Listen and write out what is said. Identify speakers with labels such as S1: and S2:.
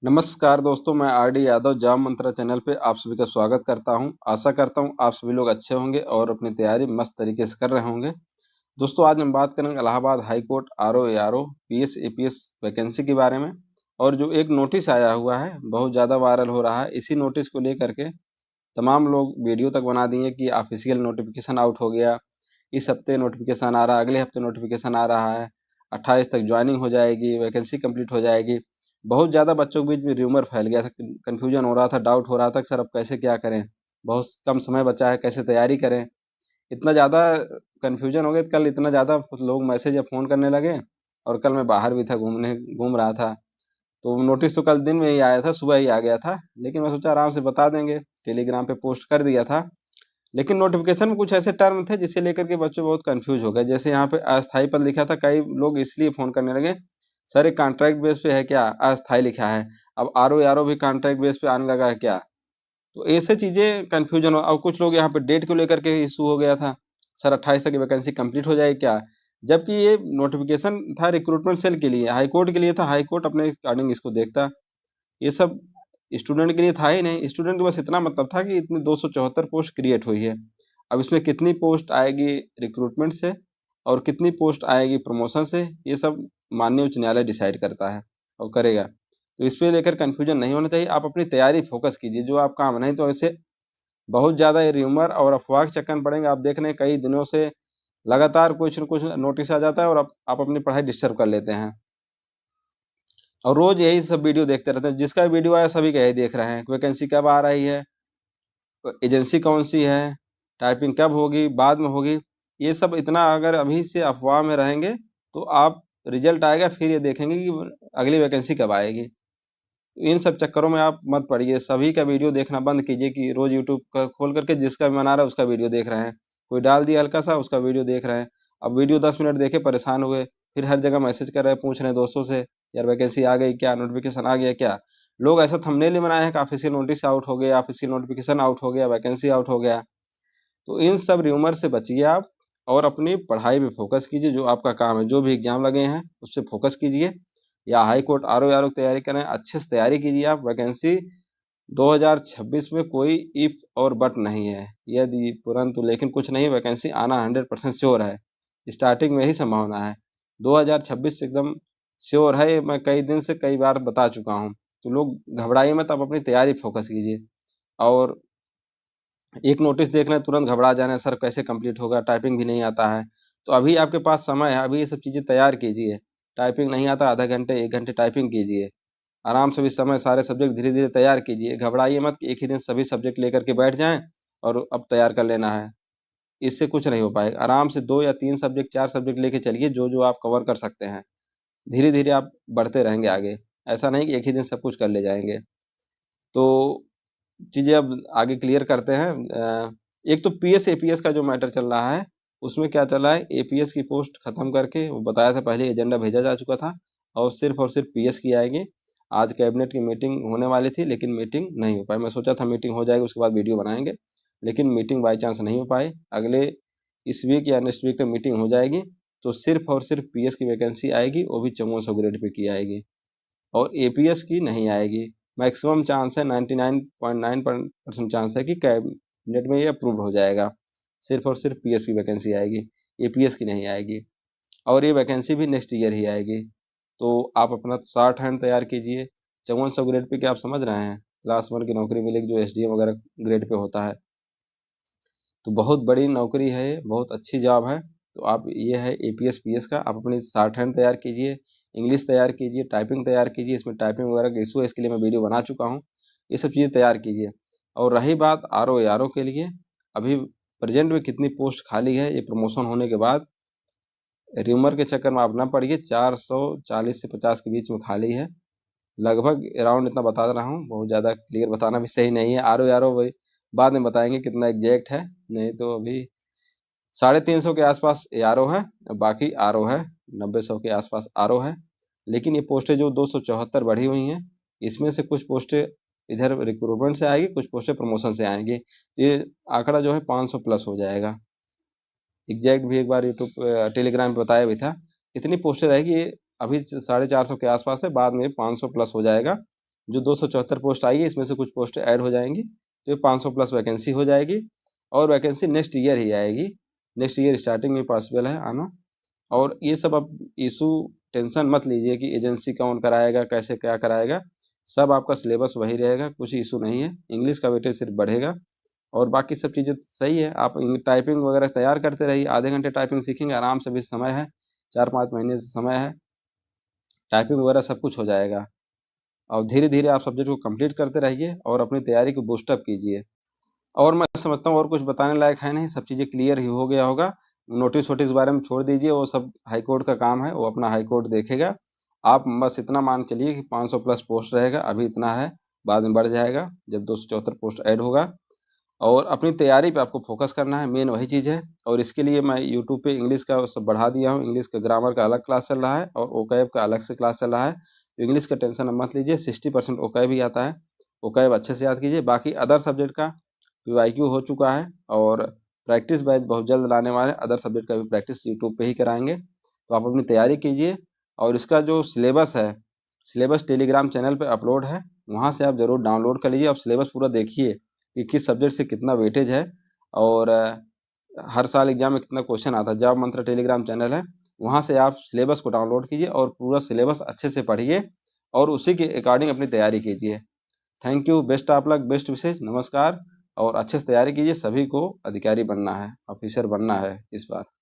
S1: नमस्कार दोस्तों, मैं आरडी यादव जॉब मंत्रा चैनल पे आप सभी का स्वागत करता हूं। आशा करता हूं आप सभी लोग अच्छे होंगे और अपनी तैयारी मस्त तरीके से कर रहे होंगे। दोस्तों, आज हम बात करेंगे Allahabad high court RO ARO PS APS vacancy के बारे में। और जो एक नोटिस आया हुआ है, बहुत ज़्यादा वायरल हो रहा है। इसी नोटिस को लेकर के तमाम लोग वीडियो तक बना दिए कि ऑफिशियल नोटिफिकेशन आउट हो गया, इस हफ्ते नोटिफिकेशन आ रहा है, अगले हफ्ते नोटिफिकेशन आ रहा है, 28 तक ज्वाइनिंग हो जाएगी, वैकेंसी कंप्लीट हो जाएगी। बहुत ज़्यादा बच्चों के बीच में र्यूमर फैल गया था, कन्फ्यूजन हो रहा था, डाउट हो रहा था कि सर अब कैसे क्या करें, बहुत कम समय बचा है, कैसे तैयारी करें। इतना ज़्यादा कन्फ्यूजन हो गया, कल इतना ज़्यादा लोग मैसेज या फ़ोन करने लगे। और कल मैं बाहर भी था, घूम रहा था। तो नोटिस तो कल दिन में ही आया था, सुबह ही आ गया था। लेकिन मैं सोचा आराम से बता देंगे, टेलीग्राम पे पोस्ट कर दिया था। लेकिन नोटिफिकेशन में कुछ ऐसे टर्म थे जिसे लेकर के बच्चे बहुत कंफ्यूज हो गए। जैसे यहाँ पे अस्थाई पद लिखा था, कई लोग इसलिए फोन करने लगे, सर ये कॉन्ट्रैक्ट बेस पे है क्या, अस्थाई लिखा है। अब आरओ आरओ भी कॉन्ट्रैक्ट बेस पे आने लगा है क्या। तो ऐसे चीजें कंफ्यूजन हो। अब कुछ लोग यहाँ पे डेट को लेकर के इशू हो गया था, सर 28 तक वैकेंसी कंप्लीट हो जाएगी क्या। जबकि ये नोटिफिकेशन था रिक्रूटमेंट सेल के लिए, हाई कोर्ट के लिए था, हाई कोर्ट अपने अकॉर्डिंग इसको देखता। ये सब स्टूडेंट के लिए था ही नहीं। स्टूडेंट को बस इतना मतलब था कि इतनी 274 पोस्ट क्रिएट हुई है। अब इसमें कितनी पोस्ट आएगी रिक्रूटमेंट से और कितनी पोस्ट आएगी प्रमोशन से, ये सब माननीय उच्च न्यायालय डिसाइड करता है और करेगा। तो इस पे लेकर कंफ्यूजन नहीं होना चाहिए। आप अपनी तैयारी फोकस कीजिए जो आप काम, नहीं तो ऐसे बहुत ज़्यादा ये र्यूमर और अफवाह के चक्कर में पड़ेंगे। आप देख रहे हैं कई दिनों से लगातार कुछ न कुछ नोटिस आ जाता है और आप अपनी पढ़ाई डिस्टर्ब कर लेते हैं और रोज यही सब वीडियो देखते रहते हैं। जिसका वीडियो आया सभी का यही देख रहे हैं, वैकेंसी कब आ रही है, एजेंसी कौन सी है, टाइपिंग कब होगी, बाद में होगी। ये सब इतना अगर अभी से अफवाह में रहेंगे तो आप रिजल्ट आएगा फिर ये देखेंगे कि अगली वैकेंसी कब आएगी। तो इन सब चक्करों में आप मत पड़िए, सभी का वीडियो देखना बंद कीजिए कि रोज यूट्यूब का खोल करके जिसका भी मन आ रहा है उसका वीडियो देख रहे हैं। कोई डाल दिया हल्का सा, उसका वीडियो देख रहे हैं। अब वीडियो 10 मिनट देखे परेशान हुए, फिर हर जगह मैसेज कर रहे हैं, पूछ रहे हैं दोस्तों से, यार वैकेंसी आ गई क्या, नोटिफिकेशन आ गया क्या। लोग ऐसा थंबनेल ही बनाए हैं कि ऑफिशियल नोटिस आउट हो गया, ऑफिशियल नोटिफिकेशन आउट हो गया, वैकेंसी आउट हो गया। तो इन सब र्यूमर से बचिए आप और अपनी पढ़ाई पे फोकस कीजिए। जो आपका काम है, जो भी एग्जाम लगे हैं उस पर फोकस कीजिए। या हाई कोर्ट आरओ आरओ की तैयारी करें, अच्छे से तैयारी कीजिए। आप वैकेंसी 2026 में कोई इफ और बट नहीं है, यदि परंतु लेकिन कुछ नहीं, वैकेंसी आना 100% श्योर है। स्टार्टिंग में ही संभावना है, 2026 से एकदम श्योर है। ये मैं कई दिन से कई बार बता चुका हूँ। तो लोग घबराइए मत, आप अपनी तैयारी फोकस कीजिए। और एक नोटिस देख रहे हैं तुरंत घबरा जा रहे हैं, सर कैसे कंप्लीट होगा, टाइपिंग भी नहीं आता है। तो अभी आपके पास समय है, अभी ये सब चीज़ें तैयार कीजिए। टाइपिंग नहीं आता, आधा घंटे 1 घंटे टाइपिंग कीजिए। आराम से भी समय सारे सब्जेक्ट धीरे धीरे तैयार कीजिए। घबराइए मत कि एक ही दिन सभी सब्जेक्ट लेकर के बैठ जाएं और अब तैयार कर लेना है। इससे कुछ नहीं हो पाएगा। आराम से 2 या 3 सब्जेक्ट 4 सब्जेक्ट लेके चलिए, जो जो आप कवर कर सकते हैं। धीरे धीरे आप बढ़ते रहेंगे आगे। ऐसा नहीं कि एक ही दिन सब कुछ कर ले जाएंगे। तो चीज़ें अब आगे क्लियर करते हैं। एक तो पीएस एपीएस का जो मैटर चल रहा है, उसमें क्या चल रहा है, एपीएस की पोस्ट खत्म करके, वो बताया था पहले, एजेंडा भेजा जा चुका था और सिर्फ पीएस की आएगी। आज कैबिनेट की मीटिंग होने वाली थी लेकिन मीटिंग नहीं हो पाई। मैं सोचा था मीटिंग हो जाएगी उसके बाद वीडियो बनाएंगे, लेकिन मीटिंग बाई चांस नहीं हो पाई। अगले इस वीक या नेक्स्ट वीक तक मीटिंग हो जाएगी। तो सिर्फ और सिर्फ पीएस की वैकेंसी आएगी, वो भी 5400 ग्रेड पे की आएगी और एपीएस की नहीं आएगी। मैक्सिमम चांस है, 99.9% चांस है कि कैबिनेट में ये अप्रूव हो जाएगा। सिर्फ और सिर्फ पीएस की वैकेंसी आएगी, एपीएस की नहीं आएगी। और ये वैकेंसी भी नेक्स्ट ईयर ही आएगी। तो आप अपना शॉर्ट हैंड तैयार कीजिए। 5400 ग्रेड पे क्या आप समझ रहे हैं, क्लास 1 की नौकरी मिलेगी जो एसडीएम वगैरह ग्रेड पे होता है। तो बहुत बड़ी नौकरी है ये, बहुत अच्छी जॉब है। तो आप, ये है एपीएस पीएस का, आप अपनी शॉर्ट हैंड तैयार कीजिए, इंग्लिश तैयार कीजिए, टाइपिंग तैयार कीजिए। इसमें टाइपिंग वगैरह का इशू है, इसके लिए मैं वीडियो बना चुका हूँ। ये सब चीज़ें तैयार कीजिए। और रही बात आरओ आरओ के लिए, अभी प्रेजेंट में कितनी पोस्ट खाली है, ये प्रमोशन होने के बाद र्यूमर के चक्कर में आप ना पड़िए। 440 से 50 के बीच में खाली है, लगभग अराउंड इतना बता रहा हूँ। बहुत ज़्यादा क्लियर बताना भी सही नहीं है। आरओ आरओ वही बाद में बताएंगे कितना एग्जैक्ट है। नहीं तो अभी 350 के आसपास एआरओ है, बाकी आरओ है। 90-100 के आसपास आरओ है। लेकिन ये पोस्टें जो 274 बढ़ी हुई हैं, इसमें से कुछ पोस्टें इधर रिक्रूटमेंट से आएगी, कुछ पोस्टें प्रमोशन से आएंगी। ये आंकड़ा जो है 500 प्लस हो जाएगा। एग्जैक्ट भी एक बार यूट्यूब टेलीग्राम पे बताया भी था। इतनी पोस्टें रहेगी। ये अभी 450 के आसपास है, बाद में 500 प्लस हो जाएगा। जो 274 पोस्ट आई है इसमें से कुछ पोस्ट ऐड हो जाएंगी, तो ये 500 प्लस वैकेंसी हो जाएगी। और वैकेंसी नेक्स्ट ईयर ही आएगी, नेक्स्ट ईयर स्टार्टिंग में पॉसिबल है आना। और ये सब अब इशू टेंशन मत लीजिए कि एजेंसी कौन कराएगा, कैसे क्या कराएगा, सब आपका सिलेबस वही रहेगा, कुछ इशू नहीं है। इंग्लिश का वेटेज सिर्फ बढ़ेगा और बाकी सब चीज़ें सही है। आप टाइपिंग वगैरह तैयार करते रहिए, आधे घंटे टाइपिंग सीखेंगे आराम से, भी समय है, 4-5 महीने से समय है, टाइपिंग वगैरह सब कुछ हो जाएगा। और धीरे धीरे आप सब्जेक्ट को कंप्लीट करते रहिए और अपनी तैयारी को बूस्टअप कीजिए। और मैं समझता हूँ और कुछ बताने लायक है नहीं, सब चीज़ें क्लियर ही हो गया होगा। नोटिस वोटिस बारे में छोड़ दीजिए, वो सब हाई कोर्ट का काम है, वो अपना हाई कोर्ट देखेगा। आप बस इतना मान चलिए कि 500 प्लस पोस्ट रहेगा, अभी इतना है, बाद में बढ़ जाएगा जब 274 पोस्ट ऐड होगा। और अपनी तैयारी पे आपको फोकस करना है, मेन वही चीज़ है। और इसके लिए मैं यूट्यूब पे इंग्लिश का सब बढ़ा दिया हूँ, इंग्लिश का ग्रामर का अलग क्लास चल रहा है और ओकैब का अलग से क्लास चल रहा है। तो इंग्लिश का टेंशन मत लीजिए, 60% ओकैब ही आता है, ओकैब अच्छे से याद कीजिए। बाकी अदर सब्जेक्ट का पीवाईक्यू हो चुका है और प्रैक्टिस बैच बहुत जल्द लाने वाले हैं, अदर सब्जेक्ट का भी प्रैक्टिस यूट्यूब पे ही कराएंगे। तो आप अपनी तैयारी कीजिए। और इसका जो सिलेबस है, सिलेबस टेलीग्राम चैनल पे अपलोड है, वहाँ से आप ज़रूर डाउनलोड कर लीजिए। आप सिलेबस पूरा देखिए कि किस सब्जेक्ट से कितना वेटेज है और हर साल एग्जाम में कितना क्वेश्चन आता है। जॉब मंत्र टेलीग्राम चैनल है, वहाँ से आप सिलेबस को डाउनलोड कीजिए और पूरा सिलेबस अच्छे से पढ़िए और उसी के अकॉर्डिंग अपनी तैयारी कीजिए। Thank you, best of luck, best wishes, नमस्कार। और अच्छे से तैयारी कीजिए, सभी को अधिकारी बनना है, ऑफिसर बनना है इस बार।